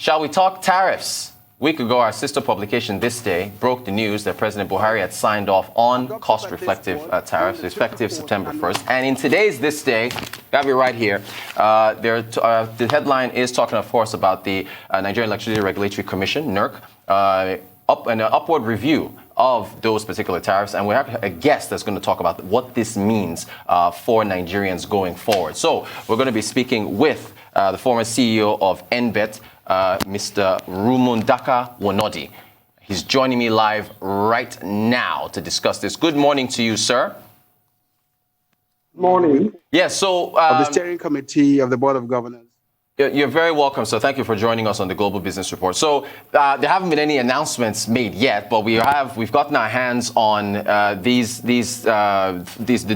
Shall we talk tariffs? A week ago, our sister publication This Day broke the news that President Buhari had signed off on cost-reflective tariffs effective September 1st. And in today's This Day, got me right here, the headline is talking, of course, about the Nigerian Electricity Regulatory Commission, NERC, an upward review of those particular tariffs, and we have a guest that's going to talk about what this means for Nigerians going forward. So we're going to be speaking with the former CEO of NBET, Mr. Rumundaka Wonodi. He's joining me live right now to discuss this. Good morning to you, sir. Morning. Yes, so of the steering committee of the Board of Governors. You're very welcome, so thank you for joining us on the Global Business Report. So there haven't been any announcements made yet, but we've gotten our hands on the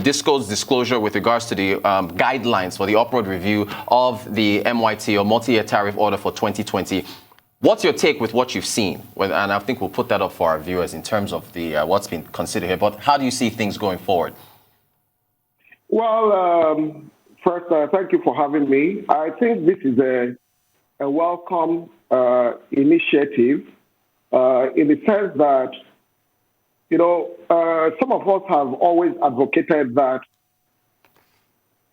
DISCO's disclosure with regards to the guidelines for the upward review of the MYT or multi-year tariff order for 2020. What's your take with what you've seen? And I think we'll put that up for our viewers in terms of the what's been considered here. But how do you see things going forward? Well, first, thank you for having me. I think this is a welcome initiative in the sense that, some of us have always advocated that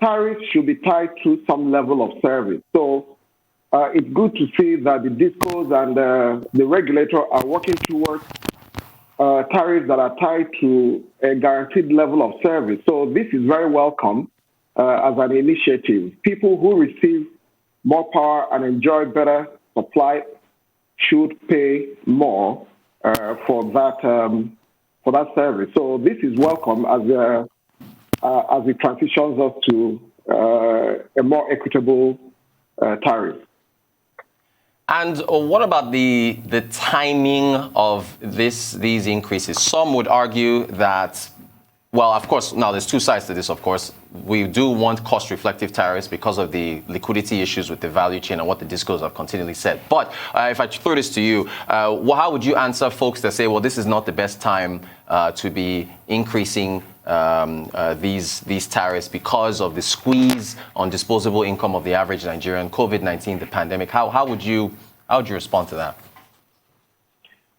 tariffs should be tied to some level of service. So it's good to see that the DISCOs and the regulator are working towards tariffs that are tied to a guaranteed level of service. So this is very welcome. As an initiative. People who receive more power and enjoy better supply should pay more for that service. So this is welcome as it transitions us to a more equitable tariff. And what about the timing of these increases? Some would argue that, well, of course, now there's two sides to this, of course. We do want cost-reflective tariffs because of the liquidity issues with the value chain and what the DISCOs have continually said. But if I throw this to you, how would you answer folks that say, well, this is not the best time to be increasing these tariffs because of the squeeze on disposable income of the average Nigerian, COVID-19, the pandemic? How would you respond to that?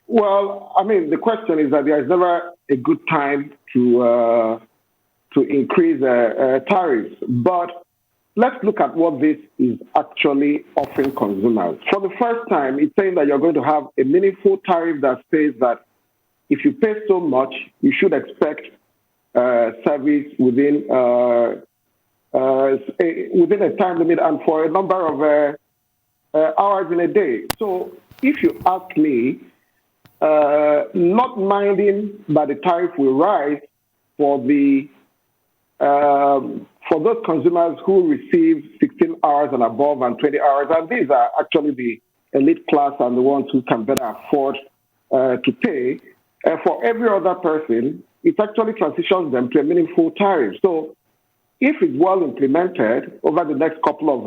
Well, I mean, the question is that there is never a good time to increase tariffs. But let's look at what this is actually offering consumers. For the first time, it's saying that you're going to have a meaningful tariff that says that if you pay so much, you should expect service within a time limit and for a number of hours in a day. So if you ask me, not minding that the tariff will rise for those consumers who receive 16 hours and above and 20 hours, and these are actually the elite class and the ones who can better afford to pay. For every other person, it actually transitions them to a meaningful tariff. So if it's well implemented over the next couple of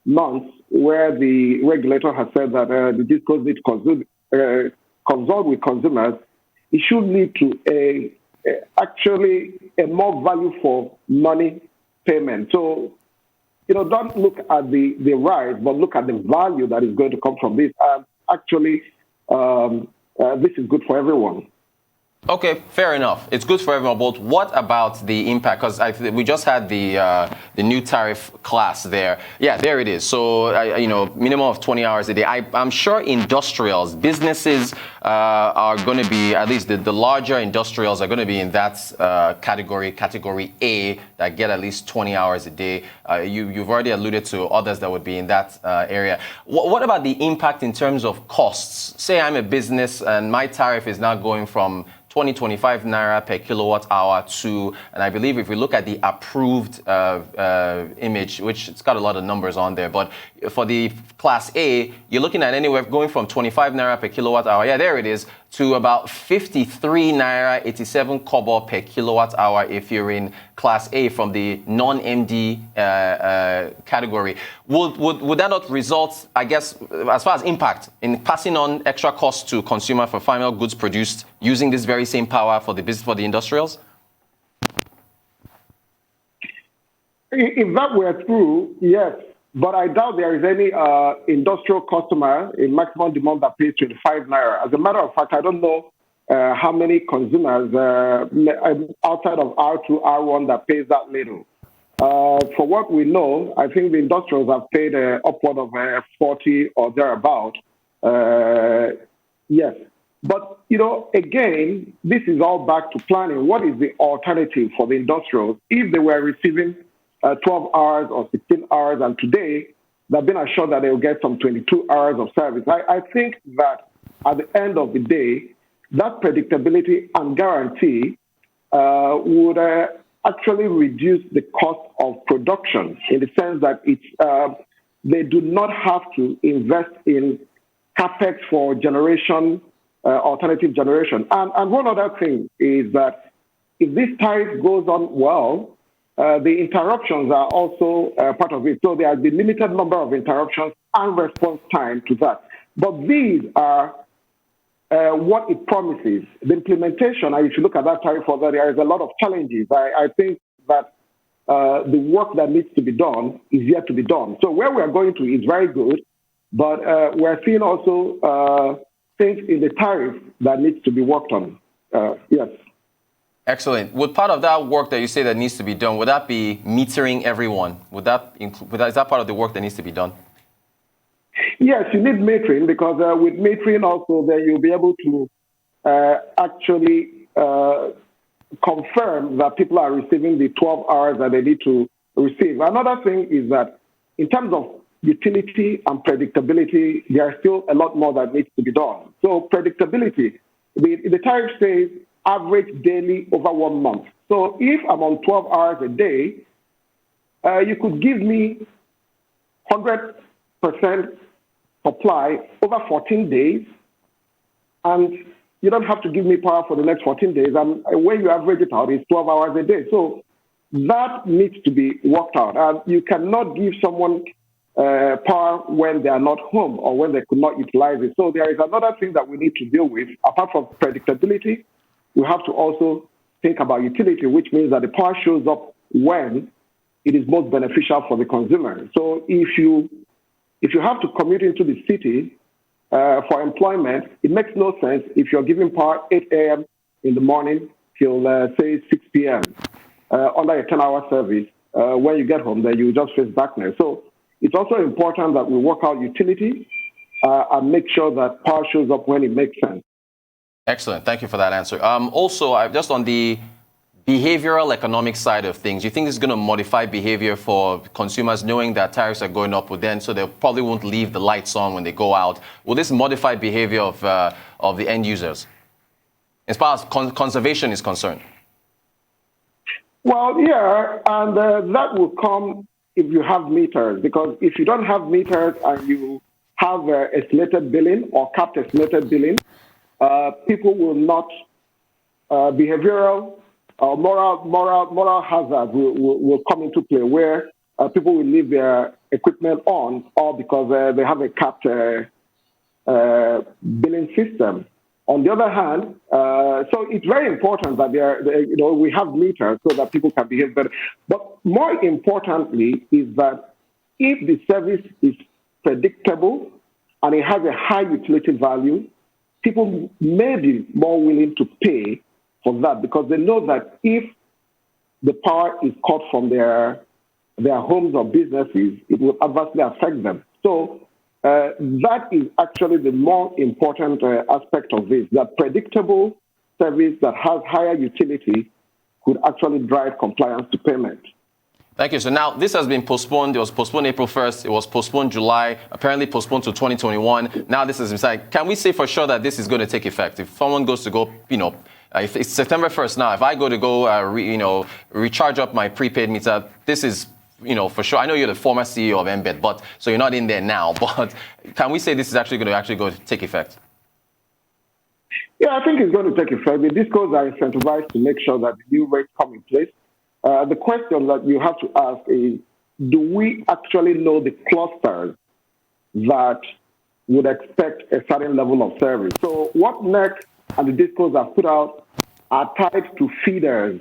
months, where the regulator has said that the DISCOs need to consult with consumers, it should lead to actually a more value for money payment. So, don't look at the rise, but look at the value that is going to come from this. Actually, this is good for everyone. Okay, fair enough. It's good for everyone. But what about the impact? Because we just had the new tariff class there. Yeah, there it is. So, minimum of 20 hours a day. I'm sure industrials, businesses are going to be, at least the larger industrials are going to be in that category A, that get at least 20 hours a day. You've already alluded to others that would be in that area. What about the impact in terms of costs? Say I'm a business and my tariff is now going from 25 naira per kilowatt hour to, and I believe if we look at the approved image, which it's got a lot of numbers on there, but for the class A, you're looking at anywhere going from 25 naira per kilowatt hour, yeah, there it is, to about 53 naira 87 kobo per kilowatt hour if you're in class A from the non-MD category. Would that not result, I guess, as far as impact, in passing on extra costs to consumer for final goods produced using this very same power for the business, for the industrials? If that were true, yes, But I doubt there is any industrial customer in maximum demand that pays 25 naira. As a matter of fact, I don't know how many consumers outside of R2, R1 that pays that little. For what we know, I think the industrials have paid upward of 40 or thereabout. Yes. But, again, this is all back to planning. What is the alternative for the industrials if they were receiving 12 hours or 16 hours, and today they've been assured that they will get some 22 hours of service? I think that at the end of the day, that predictability and guarantee would actually reduce the cost of production in the sense that they do not have to invest in capex for generation, alternative generation. And one other thing is that if this tariff goes on well, the interruptions are also part of it. So there has been limited number of interruptions and response time to that. But these are what it promises. The implementation, and if you look at that tariff further, there is a lot of challenges. I think that the work that needs to be done is yet to be done. So where we are going to is very good, but we're seeing also things in the tariff that needs to be worked on. Yes. Excellent. Would part of that work that you say that needs to be done, would that be metering everyone? Is that part of the work that needs to be done? Yes, you need metering because with metering also then you'll be able to actually confirm that people are receiving the 12 hours that they need to receive. Another thing is that in terms of utility and predictability, there is still a lot more that needs to be done. So predictability, the tariff says average daily over 1 month. So if I'm on 12 hours a day, you could give me 100% supply over 14 days, and you don't have to give me power for the next 14 days. And when you average it out, it's 12 hours a day. So that needs to be worked out. And you cannot give someone power when they are not home or when they could not utilize it. So there is another thing that we need to deal with. Apart from predictability, we have to also think about utility, which means that the power shows up when it is most beneficial for the consumer. So if you have to commute into the city for employment, it makes no sense if you're giving power 8 a.m. in the morning till, say, 6 p.m. Under a 10-hour service. When you get home, then you just face darkness. So it's also important that we work out utility and make sure that power shows up when it makes sense. Excellent. Thank you for that answer. Also, just on the behavioral economic side of things, you think this is going to modify behavior for consumers knowing that tariffs are going up with them, so they probably won't leave the lights on when they go out? Will this modify behavior of the end users as far as conservation is concerned? Well, yeah, and that will come if you have meters, because if you don't have meters and you have estimated billing or capped estimated billing, people will not behavioral moral hazard will come into play where people will leave their equipment on, or because they have a capped billing system. On the other hand, so it's very important that we have meters so that people can behave better. But more importantly is that if the service is predictable and it has a high utility value, people may be more willing to pay for that because they know that if the power is cut from their homes or businesses, it will adversely affect them. So that is actually the more important aspect of this, that predictable service that has higher utility could actually drive compliance to payment. Thank you. So now this has been postponed. It was postponed April 1st. It was postponed July, apparently postponed to 2021. Now this is inside. Can we say for sure that this is going to take effect? If someone goes to go, if it's September 1st now, if I go to go, recharge up my prepaid meter, this is, for sure. I know you're the former CEO of Embed, but so you're not in there now. But can we say this is actually going to take effect? Yeah, I think it's going to take effect. The discos are incentivized to make sure that the new rates come in place. The question that you have to ask is, do we actually know the clusters that would expect a certain level of service? So what NEC and the discos have put out are tied to feeders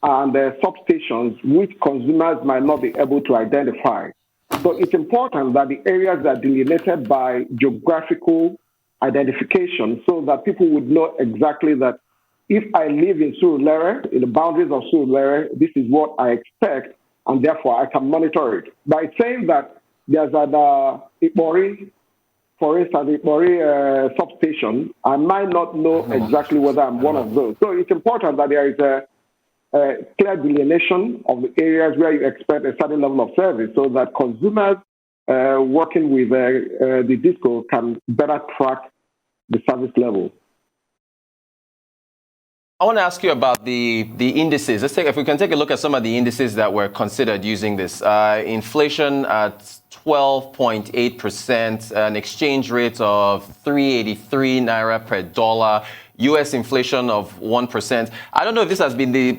and substations which consumers might not be able to identify. So it's important that the areas are delineated by geographical identification so that people would know exactly that if I live in Surulere, in the boundaries of Surulere, this is what I expect, and therefore I can monitor it. By saying that there's an Ipori, for instance, Ipori substation, I might not know exactly whether I'm one of those. So it's important that there is a clear delineation of the areas where you expect a certain level of service so that consumers working with the DISCO can better track the service level. I want to ask you about the indices. If we can take a look at some of the indices that were considered using this. Inflation at 12.8%, an exchange rate of 383 naira per dollar, U.S. inflation of 1%. I don't know if this has been the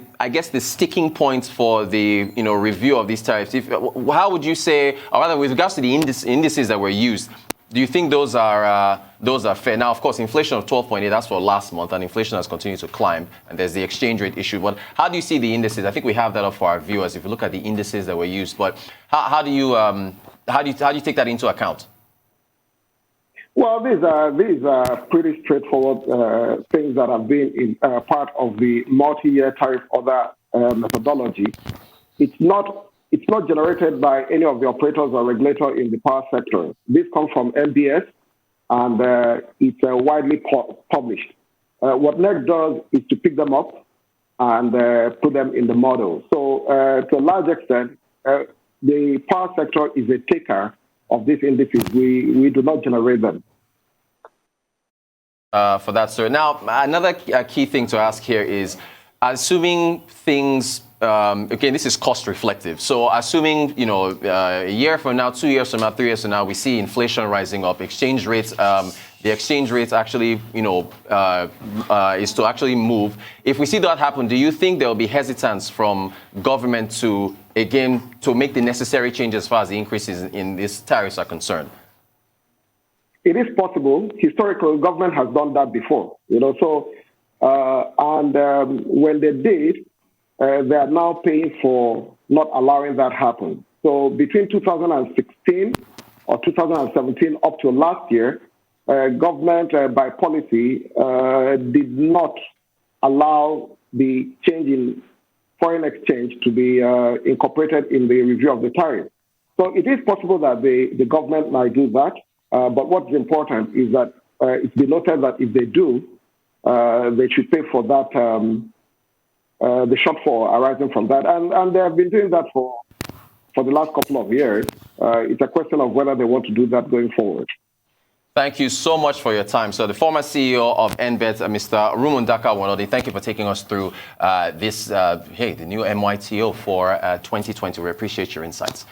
sticking point for the review of these tariffs. How would you say, or rather with regards to the indices that were used, do you think those are fair? Now, of course, inflation of 12.8, that's for last month, and inflation has continued to climb, and there's the exchange rate issue. But how do you see the indices? I think we have that up for our viewers if you look at the indices that were used. But how do you take that into account? Well, these are pretty straightforward things that have been part of the multi-year tariff order methodology. It's not generated by any of the operators or regulators in the power sector. This comes from MBS, and it's widely published. What NEC does is to pick them up and put them in the model. So to a large extent, the power sector is a taker of these indices. We do not generate them. For that, sir. Now, another key thing to ask here is, assuming things, again, this is cost reflective. So assuming, a year from now, 2 years from now, 3 years from now, we see inflation rising up, exchange rates, the exchange rates actually, is to actually move. If we see that happen, do you think there will be hesitance from government to make the necessary changes as far as the increases in these tariffs are concerned? It is possible. Historically, government has done that before, when they did, they are now paying for not allowing that happen. So between 2016 or 2017 up to last year, government by policy did not allow the change in foreign exchange to be incorporated in the review of the tariff. So it is possible that the government might do that. But what's important is that it's been noted that if they do, they should pay for that, the shortfall arising from that. And they have been doing that for the last couple of years. It's a question of whether they want to do that going forward. Thank you so much for your time. So the former CEO of NBET, Mr. Rumundaka Wonodi, thank you for taking us through the new MYTO for 2020. We appreciate your insights.